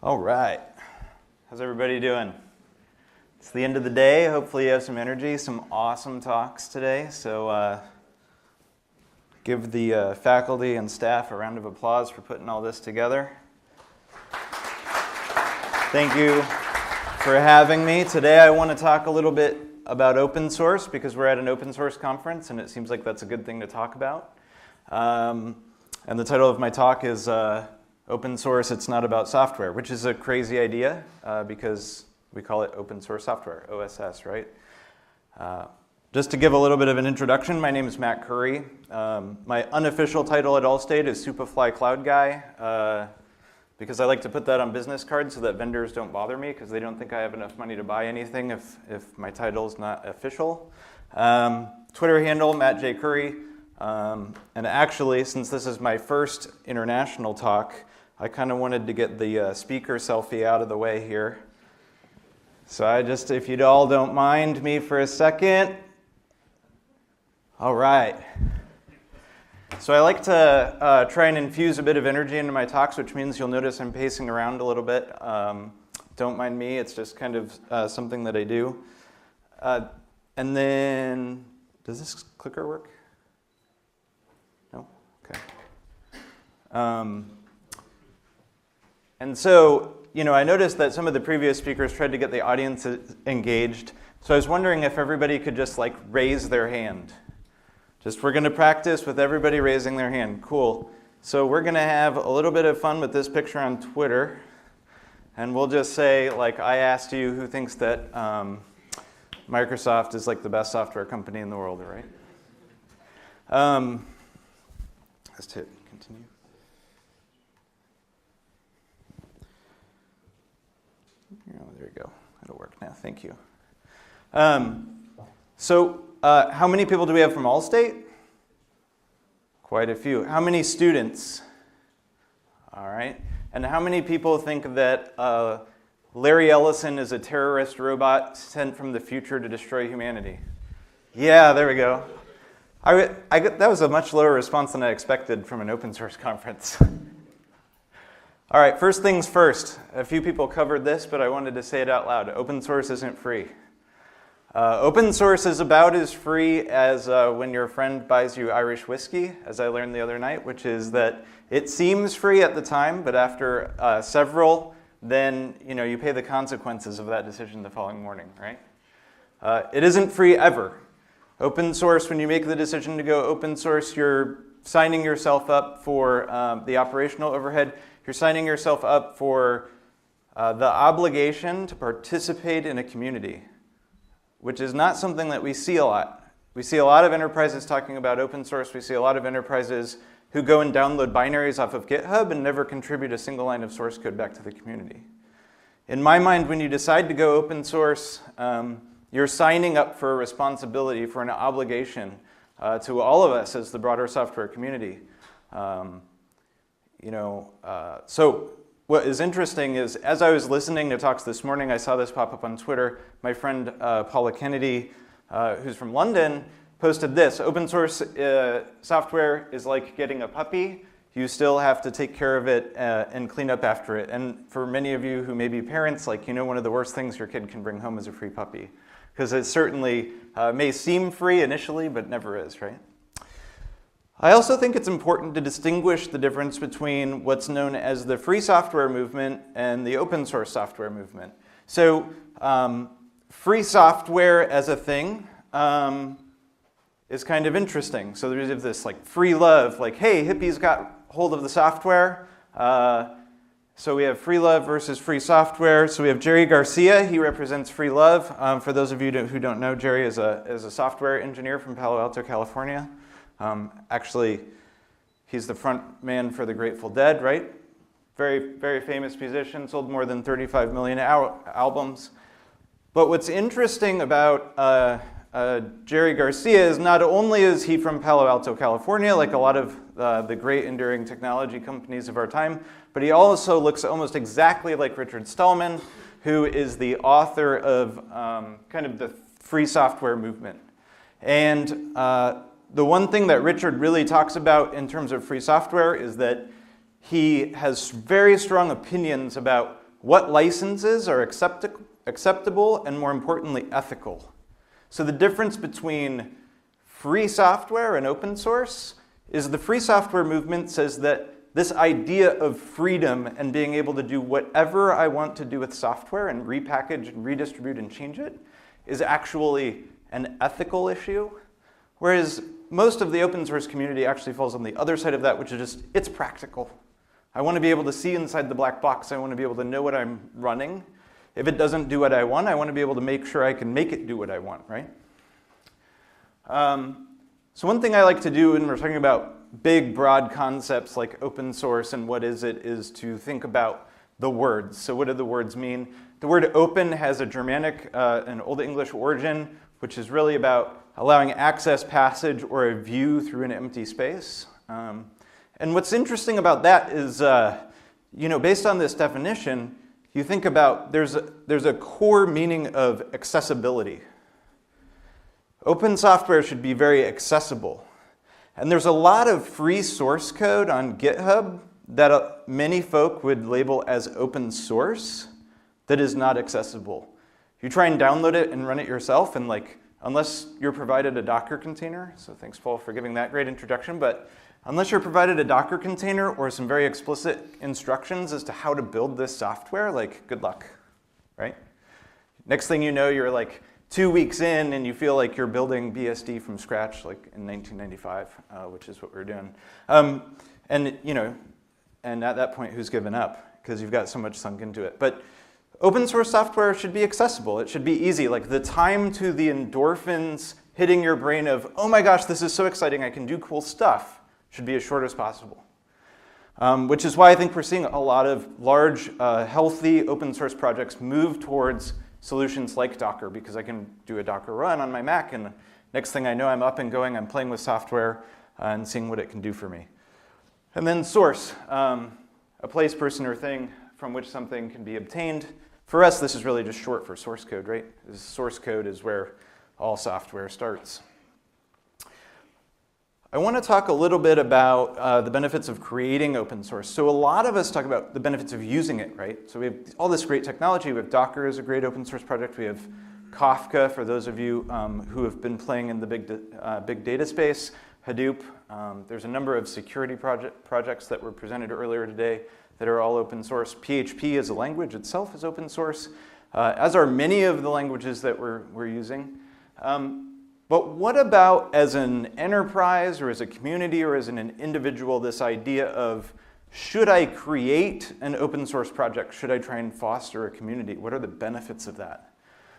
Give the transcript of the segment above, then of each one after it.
All right. How's everybody doing? It's the end of the day. Hopefully you have some energy, some awesome talks today. So give the faculty and staff a round of applause for putting all this together. Thank you for having me. Today I want to talk a little bit about open source because we're at an open source conference and it seems like that's a good thing to talk about. And the title of my talk is Open Source, It's Not About Software, which is a crazy idea because we call it open source software, OSS, right? Just to give a little bit of an introduction, my name is Matt Curry. My unofficial title at Allstate is Superfly Cloud Guy because I like to put that on business cards so that vendors don't bother me because they don't think I have enough money to buy anything if my title is not official. Twitter handle, Matt J. Curry. And actually, since this is my first international talk, I kind of wanted to get the speaker selfie out of the way here. So if you all don't mind me for a second. All right. So I like to try and infuse a bit of energy into my talks, which means you'll notice I'm pacing around a little bit. Don't mind me. It's just kind of something that I do. And then, does this clicker work? No? Okay. And so, I noticed that some of the previous speakers tried to get the audience engaged. So I was wondering if everybody could just raise their hand. We're going to practice with everybody raising their hand. Cool. So we're going to have a little bit of fun with this picture on Twitter. And we'll just say, I asked you who thinks that Microsoft is the best software company in the world, right? Let's hit continue. Oh, there we go. It'll work now. Thank you. How many people do we have from Allstate? Quite a few. How many students? All right. And how many people think that Larry Ellison is a terrorist robot sent from the future to destroy humanity? Yeah, there we go. That was a much lower response than I expected from an open source conference. All right, first things first. A few people covered this, but I wanted to say it out loud. Open source isn't free. Open source is about as free as when your friend buys you Irish whiskey, as I learned the other night, which is that it seems free at the time, but after several, then you pay the consequences of that decision the following morning, right? It isn't free ever. Open source, when you make the decision to go open source, you're signing yourself up for the operational overhead. You're signing yourself up for the obligation to participate in a community, which is not something that we see a lot. We see a lot of enterprises talking about open source. We see a lot of enterprises who go and download binaries off of GitHub and never contribute a single line of source code back to the community. In my mind, when you decide to go open source, you're signing up for a responsibility, for an obligation to all of us as the broader software community. So what is interesting is, as I was listening to talks this morning, I saw this pop up on Twitter. My friend Paula Kennedy, who's from London, posted this. Open source software is like getting a puppy. You still have to take care of it and clean up after it. And for many of you who may be parents, one of the worst things your kid can bring home is a free puppy. Because it certainly may seem free initially, but never is, right? I also think it's important to distinguish the difference between what's known as the free software movement and the open source software movement. So free software as a thing is kind of interesting. So there's this free love, hey, hippies got hold of the software. So we have free love versus free software. So we have Jerry Garcia. He represents free love. For those of you who don't know, Jerry is a software engineer from Palo Alto, California. Actually, he's the front man for the Grateful Dead, right? Very, very famous musician, sold more than 35 million albums. But what's interesting about Jerry Garcia is not only is he from Palo Alto, California, like a lot of the great enduring technology companies of our time, but he also looks almost exactly like Richard Stallman, who is the author of kind of the free software movement. And the one thing that Richard really talks about in terms of free software is that he has very strong opinions about what licenses are acceptable and, more importantly, ethical. So the difference between free software and open source is the free software movement says that this idea of freedom and being able to do whatever I want to do with software and repackage and redistribute and change it is actually an ethical issue, whereas most of the open source community actually falls on the other side of that, which is just, it's practical. I want to be able to see inside the black box. I want to be able to know what I'm running. If it doesn't do what I want to be able to make sure I can make it do what I want, right? So one thing I like to do when we're talking about big, broad concepts like open source and what is it, is to think about the words. So what do the words mean? The word open has a Germanic and Old English origin, which is really about allowing access, passage, or a view through an empty space. And what's interesting about that is, based on this definition, you think about there's a core meaning of accessibility. Open software should be very accessible. And there's a lot of free source code on GitHub that many folk would label as open source that is not accessible. You try and download it and run it yourself, and unless you're provided a Docker container, so thanks Paul for giving that great introduction, but unless you're provided a Docker container or some very explicit instructions as to how to build this software, good luck, right? Next thing you know, you're 2 weeks in and you feel like you're building BSD from scratch in 1995, which is what we're doing. And at that point, who's given up? Because you've got so much sunk into it. But open source software should be accessible. It should be easy. The time to the endorphins hitting your brain of, oh my gosh, this is so exciting, I can do cool stuff, should be as short as possible. Which is why I think we're seeing a lot of large, healthy open source projects move towards solutions like Docker, because I can do a Docker run on my Mac, and next thing I know, I'm up and going, I'm playing with software and seeing what it can do for me. And then source, a place, person, or thing from which something can be obtained. For us, this is really just short for source code, right? Source code is where all software starts. I want to talk a little bit about the benefits of creating open source. So a lot of us talk about the benefits of using it, right? So we have all this great technology. We have Docker as a great open source project. We have Kafka, for those of you who have been playing in the big data space, Hadoop. There's a number of security projects that were presented earlier today that are all open source. PHP as a language itself is open source, as are many of the languages that we're using. But what about as an enterprise or as a community or as an individual, this idea of, should I create an open source project? Should I try and foster a community? What are the benefits of that?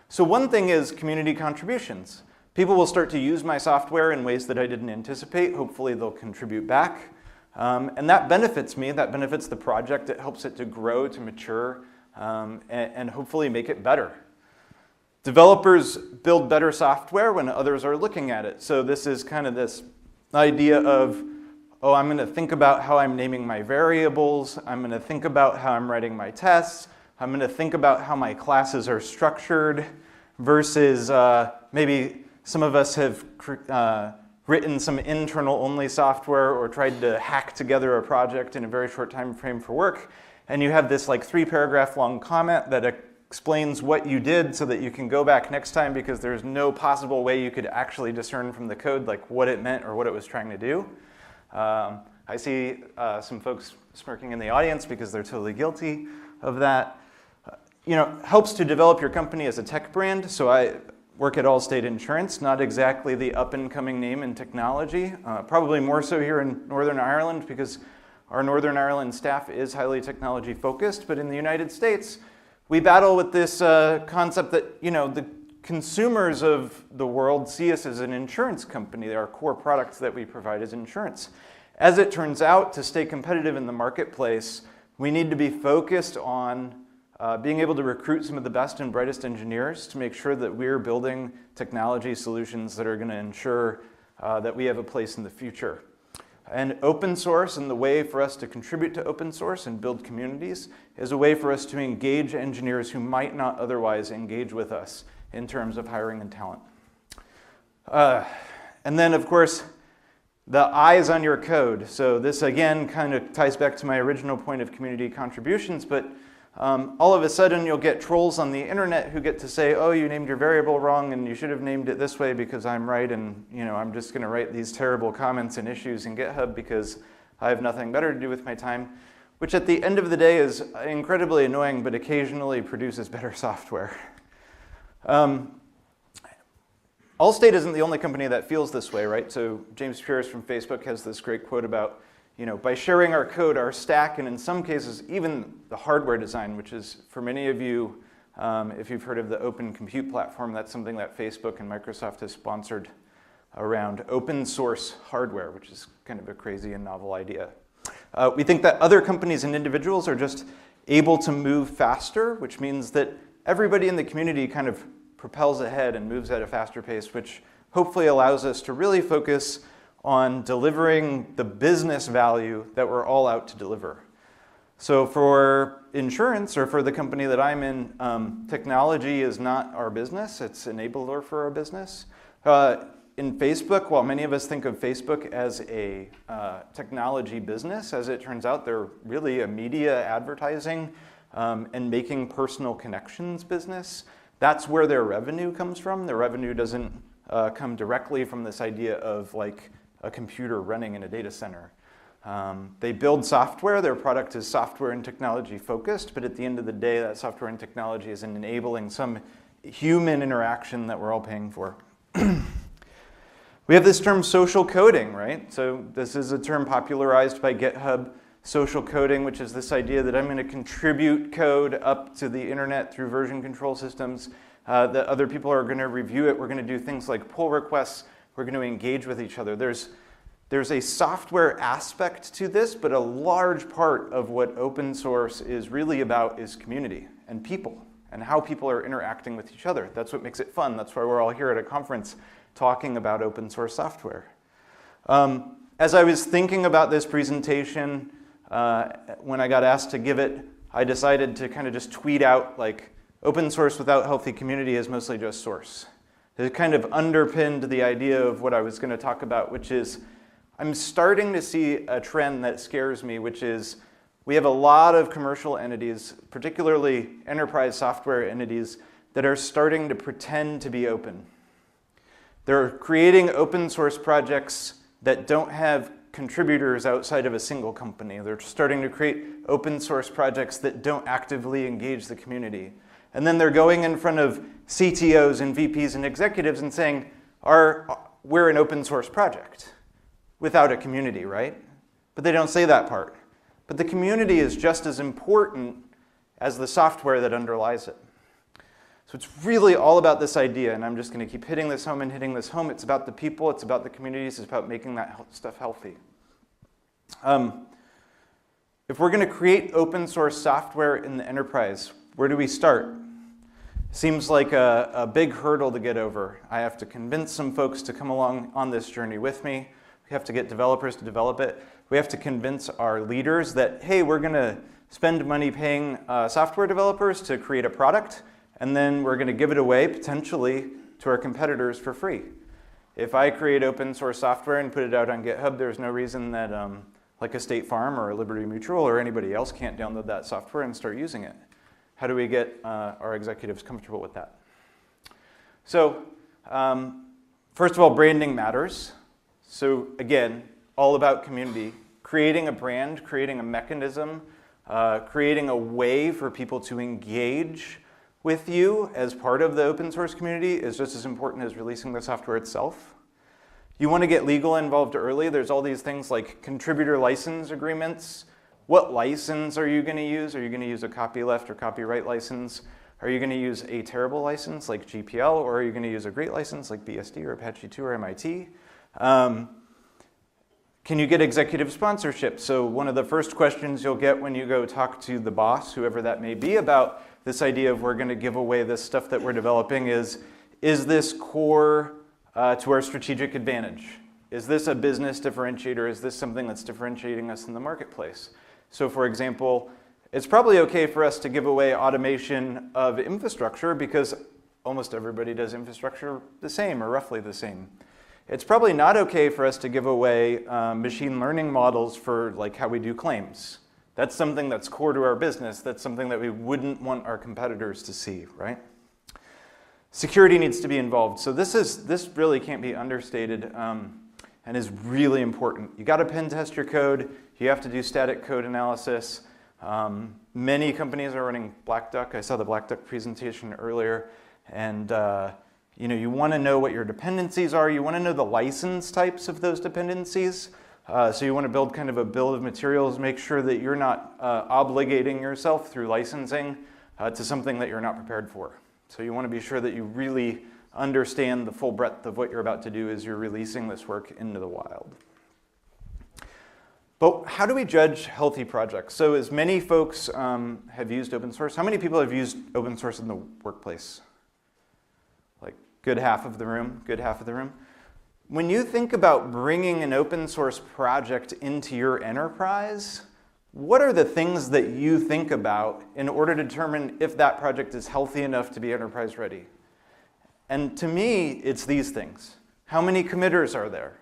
So one thing is community contributions. People will start to use my software in ways that I didn't anticipate. Hopefully they'll contribute back. And that benefits me, that benefits the project. It helps it to grow, to mature, and hopefully make it better. Developers build better software when others are looking at it. So this is kind of this idea of, oh, I'm going to think about how I'm naming my variables. I'm going to think about how I'm writing my tests. I'm going to think about how my classes are structured versus maybe some of us have written some internal-only software or tried to hack together a project in a very short time frame for work. And you have this 3-paragraph long comment that explains what you did so that you can go back next time, because there's no possible way you could actually discern from the code what it meant or what it was trying to do. I see some folks smirking in the audience because they're totally guilty of that. Helps to develop your company as a tech brand. So I work at Allstate Insurance, not exactly the up-and-coming name in technology, probably more so here in Northern Ireland because our Northern Ireland staff is highly technology focused, but in the United States, we battle with this concept that, the consumers of the world see us as an insurance company. Our core products that we provide is insurance. As it turns out, to stay competitive in the marketplace, we need to be focused on being able to recruit some of the best and brightest engineers to make sure that we're building technology solutions that are going to ensure that we have a place in the future. And open source, and the way for us to contribute to open source and build communities, is a way for us to engage engineers who might not otherwise engage with us in terms of hiring and talent. And then, of course, the eyes on your code. So this, again, kind of ties back to my original point of community contributions, but all of a sudden you'll get trolls on the internet who get to say, oh, you named your variable wrong and you should have named it this way because I'm right, and I'm just going to write these terrible comments and issues in GitHub because I have nothing better to do with my time, which at the end of the day is incredibly annoying but occasionally produces better software. Allstate isn't the only company that feels this way, right? So James Pierce from Facebook has this great quote about, by sharing our code, our stack, and in some cases, even the hardware design, which is, for many of you, if you've heard of the Open Compute platform, that's something that Facebook and Microsoft has sponsored around open source hardware, which is kind of a crazy and novel idea. We think that other companies and individuals are just able to move faster, which means that everybody in the community kind of propels ahead and moves at a faster pace, which hopefully allows us to really focus on delivering the business value that we're all out to deliver. So for insurance, or for the company that I'm in, technology is not our business, it's an enabler for our business. In Facebook, while many of us think of Facebook as a technology business, as it turns out, they're really a media advertising and making personal connections business. That's where their revenue comes from. Their revenue doesn't come directly from this idea of like a computer running in a data center. They build software. Their product is software and technology focused, but at the end of the day, that software and technology is enabling some human interaction that we're all paying for. We have this term social coding, right? So this is a term popularized by GitHub, social coding, which is this idea that I'm going to contribute code up to the internet through version control systems, that other people are going to review it. We're going to do things like pull requests. We're going to engage with each other. There's a software aspect to this, but a large part of what open source is really about is community and people and how people are interacting with each other. That's what makes it fun. That's why we're all here at a conference talking about open source software. As I was thinking about this presentation, when I got asked to give it, I decided to kind of just tweet out like, open source without healthy community is mostly just source. It kind of underpinned the idea of what I was going to talk about, which is I'm starting to see a trend that scares me, which is we have a lot of commercial entities, particularly enterprise software entities, that are starting to pretend to be open. They're creating open source projects that don't have contributors outside of a single company. They're starting to create open source projects that don't actively engage the community. And then they're going in front of CTOs and VPs and executives and saying, we're an open source project without a community, right? But they don't say that part. But the community is just as important as the software that underlies it. So it's really all about this idea, and I'm just going to keep hitting this home and hitting this home. It's about the people, it's about the communities, it's about making that stuff healthy. If we're going to create open source software in the enterprise, where do we start? Seems like a big hurdle to get over. I have to convince some folks to come along on this journey with me. We have to get developers to develop it. We have to convince our leaders that, hey, we're going to spend money paying software developers to create a product, and then we're going to give it away, potentially, to our competitors for free. If I create open source software and put it out on GitHub, there's no reason that like a State Farm or a Liberty Mutual or anybody else can't download that software and start using it. How do we get our executives comfortable with that? So first of all, branding matters. So again, all about community. Creating a brand, creating a mechanism, creating a way for people to engage with you as part of the open source community is just as important as releasing the software itself. You want to get legal involved early. There's all these things like contributor license agreements. What license are you going to use? Are you going to use a copyleft or copyright license? Are you going to use a terrible license like GPL, or are you going to use a great license like BSD or Apache 2 or MIT? Can you get executive sponsorship? So one of the first questions you'll get when you go talk to the boss, whoever that may be, about this idea of we're going to give away this stuff that we're developing is this core to our strategic advantage? Is this a business differentiator? Is this something that's differentiating us in the marketplace? So for example, it's probably okay for us to give away automation of infrastructure because almost everybody does infrastructure the same or roughly the same. It's probably not okay for us to give away machine learning models for like how we do claims That's something that's core to our business. That's something that we wouldn't want our competitors to see, right? Security needs to be involved. So this really can't be understated and is really important. You got to pen test your code. You have to do static code analysis. Many companies are running Black Duck. I saw the Black Duck presentation earlier. And you want to know what your dependencies are. You want to know the license types of those dependencies. So you want to build kind of a bill of materials, make sure that you're not obligating yourself through licensing to something that you're not prepared for. So you want to be sure that you really understand the full breadth of what you're about to do as you're releasing this work into the wild. But how do we judge healthy projects? So as many folks have used open source, how many people have used open source in the workplace? Like good half of the room, good half of the room. When you think about bringing an open source project into your enterprise, what are the things that you think about in order to determine if that project is healthy enough to be enterprise ready? And to me, it's these things. How many committers are there?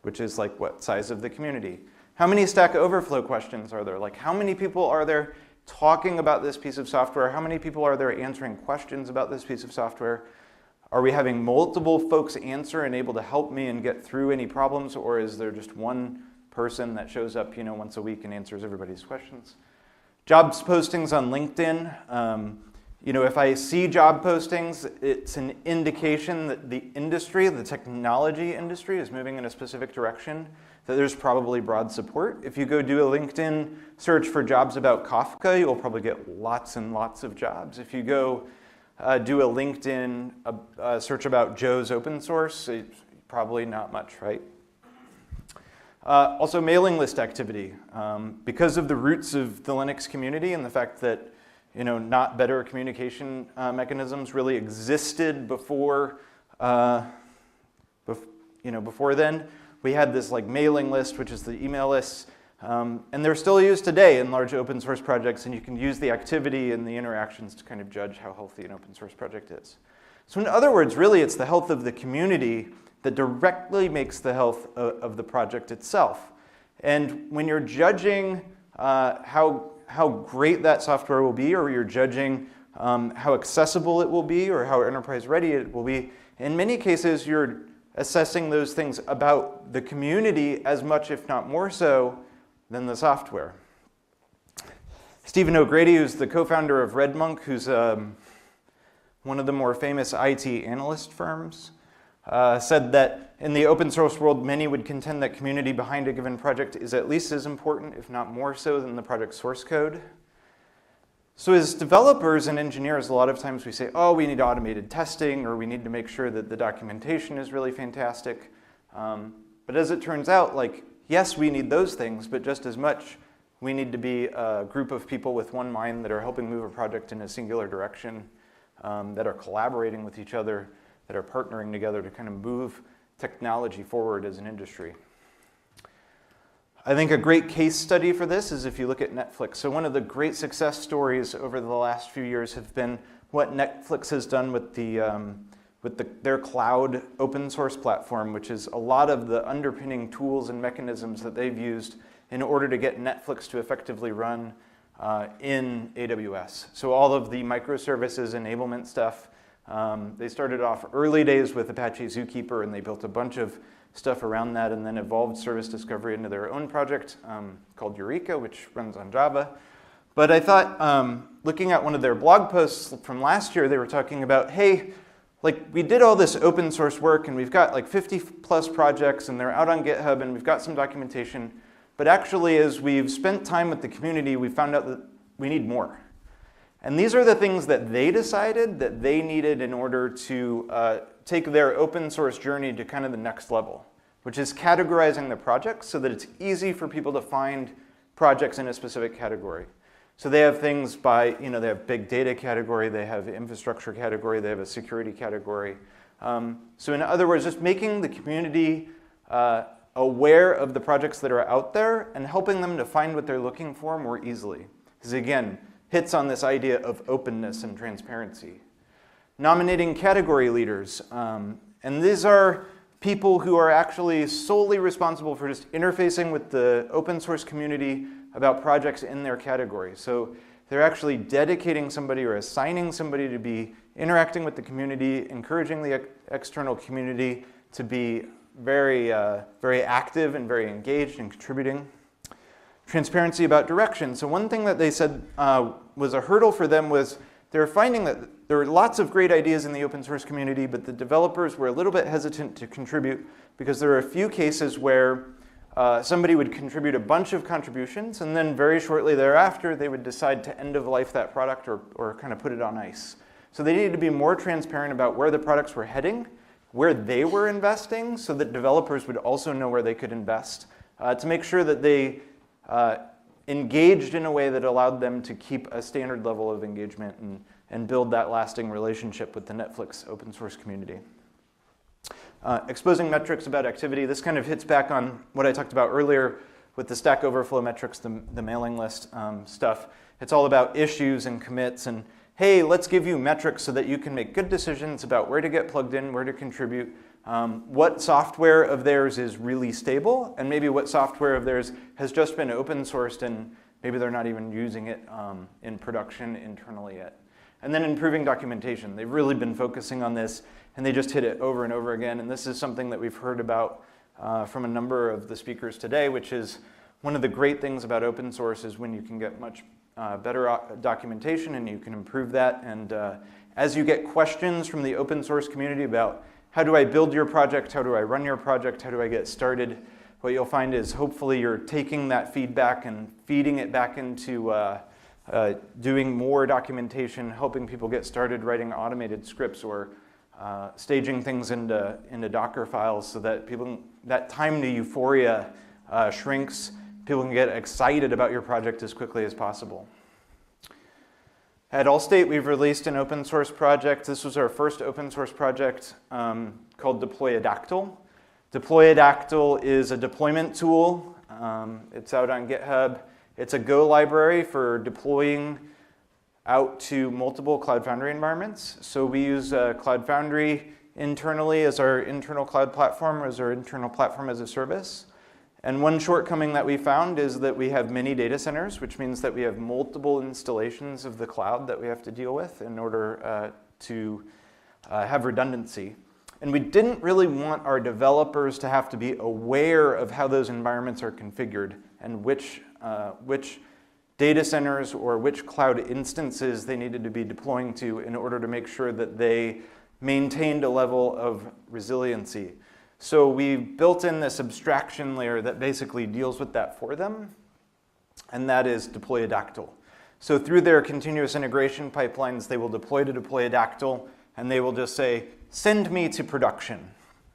Which is like what size of the community? How many Stack Overflow questions are there? Like how many people are there talking about this piece of software? How many people are there answering questions about this piece of software? Are we having multiple folks answer and able to help me and get through any problems, or is there just one person that shows up, once a week and answers everybody's questions? Jobs postings on LinkedIn. If I see job postings, it's an indication that the industry, the technology industry, is moving in a specific direction, that there's probably broad support. If you go do a LinkedIn search for jobs about Kafka, you'll probably get lots and lots of jobs. If you go do a LinkedIn search about Joe's open source, probably not much, right? Also mailing list activity. Because of the roots of the Linux community and the fact that not better communication mechanisms really existed before then, we had this like mailing list, which is the email list. And they're still used today in large open source projects, and you can use the activity and the interactions to kind of judge how healthy an open source project is. So in other words, really it's the health of the community that directly makes the health of the project itself. And when you're judging how great that software will be, or you're judging how accessible it will be, or how enterprise ready it will be, in many cases you're assessing those things about the community as much, if not more so, than the software. Stephen O'Grady, who's the co-founder of RedMonk, who's one of the more famous IT analyst firms, said that in the open source world, many would contend that community behind a given project is at least as important, if not more so, than the project source code. So as developers and engineers, a lot of times we say, oh, we need automated testing, or we need to make sure that the documentation is really fantastic. But as it turns out, yes, we need those things, but just as much, we need to be a group of people with one mind that are helping move a project in a singular direction, that are collaborating with each other, that are partnering together to kind of move technology forward as an industry. I think a great case study for this is if you look at Netflix. So one of the great success stories over the last few years have been what Netflix has done with their cloud open source platform, which is a lot of the underpinning tools and mechanisms that they've used in order to get Netflix to effectively run in AWS. So all of the microservices enablement stuff, they started off early days with Apache Zookeeper, and they built a bunch of stuff around that, and then evolved service discovery into their own project called Eureka, which runs on Java. But I thought, looking at one of their blog posts from last year, they were talking about, hey, we did all this open source work, and we've got 50 plus projects, and they're out on GitHub, and we've got some documentation. But actually, as we've spent time with the community, we found out that we need more. And these are the things that they decided that they needed in order to take their open source journey to kind of the next level, which is categorizing the projects so that it's easy for people to find projects in a specific category. So they have things by, they have big data category, they have infrastructure category, they have a security category. So in other words, just making the community aware of the projects that are out there and helping them to find what they're looking for more easily. Because again, hits on this idea of openness and transparency. Nominating category leaders. And these are people who are actually solely responsible for just interfacing with the open source community about projects in their category. So they're actually dedicating somebody or assigning somebody to be interacting with the community, encouraging the external community to be very, very active and very engaged and contributing. Transparency about direction. So one thing that they said was a hurdle for them was they were finding that there were lots of great ideas in the open source community, but the developers were a little bit hesitant to contribute because there were a few cases where somebody would contribute a bunch of contributions, and then very shortly thereafter, they would decide to end of life that product or kind of put it on ice. So they needed to be more transparent about where the products were heading, where they were investing, so that developers would also know where they could invest, to make sure that they engaged in a way that allowed them to keep a standard level of engagement and build that lasting relationship with the Netflix open source community. Exposing metrics about activity. This kind of hits back on what I talked about earlier with the Stack Overflow metrics, the mailing list stuff. It's all about issues and commits and, hey, let's give you metrics so that you can make good decisions about where to get plugged in, where to contribute, what software of theirs is really stable, and maybe what software of theirs has just been open sourced and maybe they're not even using it in production internally yet. And then improving documentation. They've really been focusing on this, and they just hit it over and over again. And this is something that we've heard about from a number of the speakers today, which is one of the great things about open source is when you can get much better documentation and you can improve that. And as you get questions from the open source community about how do I build your project, how do I run your project, how do I get started, what you'll find is hopefully you're taking that feedback and feeding it back into doing more documentation, helping people get started writing automated scripts or staging things into Docker files so that that time to euphoria shrinks. People can get excited about your project as quickly as possible. At Allstate, we've released an open source project. This was our first open source project called Deployadactyl. Deployadactyl is a deployment tool. It's out on GitHub. It's a Go library for deploying out to multiple Cloud Foundry environments. So we use Cloud Foundry internally as our internal cloud platform, as our internal platform as a service. And one shortcoming that we found is that we have many data centers, which means that we have multiple installations of the cloud that we have to deal with in order to have redundancy. And we didn't really want our developers to have to be aware of how those environments are configured and which data centers or which cloud instances they needed to be deploying to in order to make sure that they maintained a level of resiliency. So we built in this abstraction layer that basically deals with that for them, and that is Deployadactyl. So through their continuous integration pipelines, they will deploy to Deployadactyl, and they will just say, send me to production.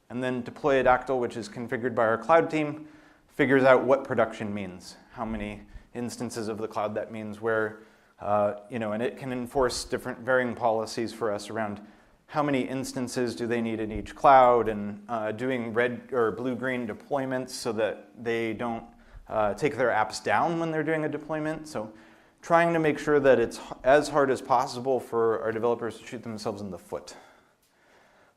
And then Deployadactyl, which is configured by our cloud team, figures out what production means, how many instances of the cloud that means, where, and it can enforce different varying policies for us around how many instances do they need in each cloud, and doing red or blue-green deployments so that they don't take their apps down when they're doing a deployment. So trying to make sure that it's as hard as possible for our developers to shoot themselves in the foot.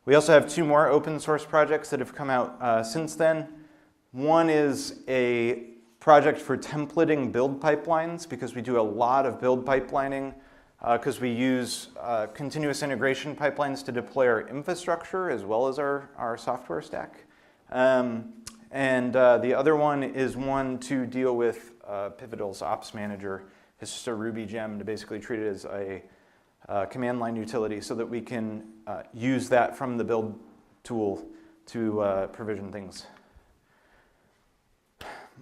We also have 2 more open source projects that have come out since then. One is a project for templating build pipelines, because we do a lot of build pipelining, because we use continuous integration pipelines to deploy our infrastructure as well as our software stack. And the other one is one to deal with Pivotal's Ops Manager. It's just a Ruby gem to basically treat it as a command line utility so that we can use that from the build tool to provision things.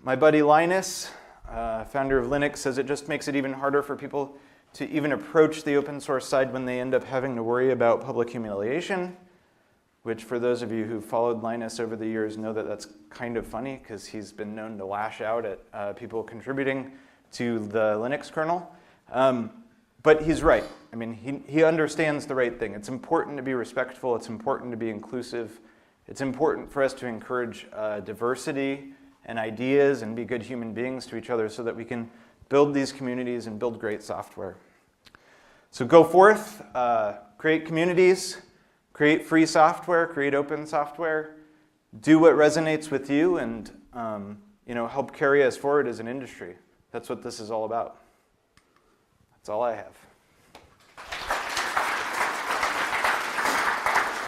My buddy Linus, founder of Linux, says it just makes it even harder for people to even approach the open source side when they end up having to worry about public humiliation, which for those of you who followed Linus over the years know that that's kind of funny because he's been known to lash out at people contributing to the Linux kernel. But he's right. I mean, he understands the right thing. It's important to be respectful. It's important to be inclusive. It's important for us to encourage diversity and ideas and be good human beings to each other so that we can build these communities and build great software. So go forth, create communities, create free software, create open software, do what resonates with you, and help carry us forward as an industry. That's what this is all about. That's all I have.